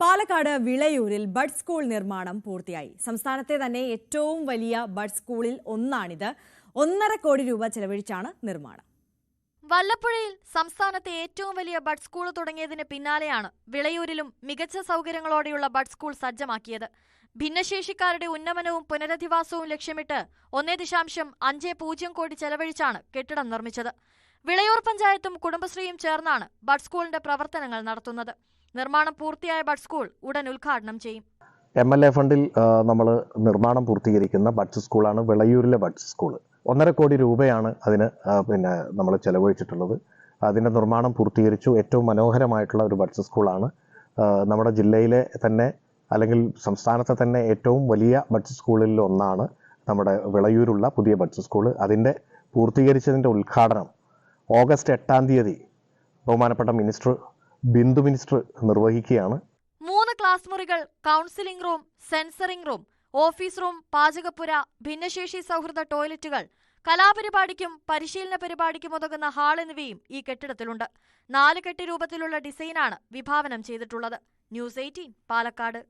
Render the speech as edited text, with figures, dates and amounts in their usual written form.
Palakkad വിളയൂരിൽ bud school നിർമ്മാണം പൂർത്തിയായി. സംസ്ഥാനത്തെ തന്നെ ഏറ്റവും വലിയ ബഡ് സ്കൂളിൽ ഒന്നാണിത്. 1.5 കോടി രൂപ ചെലവഴിച്ചാണ് നിർമ്മാണം. വല്ലപ്പുഴയിൽ സംസ്ഥാനത്തെ ഏറ്റവും വലിയ ബഡ് സ്കൂൾ തുടങ്ങിയതിന് പിന്നാലെയാണ് വിളയൂരിലും മികച്ച സൗകര്യങ്ങളോടെയുള്ള ബഡ് സ്കൂൾ സജ്ജമാക്കിയത്. ഭിന്നശേഷിക്കാരുടെ ഉന്നമനവും പുനരധിവാസവും ലക്ഷ്യമിട്ട് 1.50 കോടി ചെലവഴിച്ചാണ് കെട്ടിടം നിർമ്മിച്ചത്. വിളയൂർ പഞ്ചായത്തും കുടുംബശ്രീയും ചേർന്നാണ് ബഡ് സ്കൂളിന്റെ പ്രവർത്തനങ്ങൾ നടത്തുന്നത്. നിർമ്മാണം പൂർത്തിയായ ബഡ് സ്കൂൾ ഉടൻ ഉദ്ഘാടനം ചെയ്യും. MLA ഫണ്ടിൽ നമ്മൾ നിർമ്മാണം പൂർത്തീകരിക്കുന്ന ബഡ് സ്കൂളാണ് വിളയൂരിലെ ബഡ് സ്കൂൾ. 1.5 കോടി രൂപയാണ് അതിന് നമ്മൾ ചെലവഴിച്ചിട്ടുള്ളത്. അതിൻ്റെ നിർമ്മാണം പൂർത്തീകരിച്ചു. ഏറ്റവും മനോഹരമായിട്ടുള്ള ഒരു ബഡ് സ്കൂളാണ്. നമ്മുടെ ജില്ലയിലെ തന്നെ അല്ലെങ്കിൽ സംസ്ഥാനത്തെ തന്നെ ഏറ്റവും വലിയ ബഡ് സ്കൂളിൽ ഒന്നാണ് നമ്മുടെ വിളയൂരുള്ള പുതിയ ബഡ് സ്കൂൾ. അതിൻ്റെ പൂർത്തീകരിച്ചതിൻ്റെ ഉദ്ഘാടനം ഓഗസ്റ്റ് 8-ാം തീയതി ബഹുമാനപ്പെട്ട ബിന്ദു മിനിസ്റ്റർ നിർവഹിക്കുകയാണ്. 3 ക്ലാസ് മുറികൾ, counselling room, sensoring room, office room, പാചകപ്പുര, ഭിന്നശേഷി സൗഹൃദ ടോയ്ലറ്റുകൾ, കലാപരിപാടിക്കും പരിശീലന പരിപാടിക്കും ഉതകുന്ന ഹാൾ എന്നിവയും ഈ കെട്ടിടത്തിലുണ്ട്. 4 കെട്ട് രൂപത്തിലുള്ള ഡിസൈനാണ് വിഭാവനം ചെയ്തിട്ടുള്ളത്. ന്യൂസ് 18 പാലക്കാട്.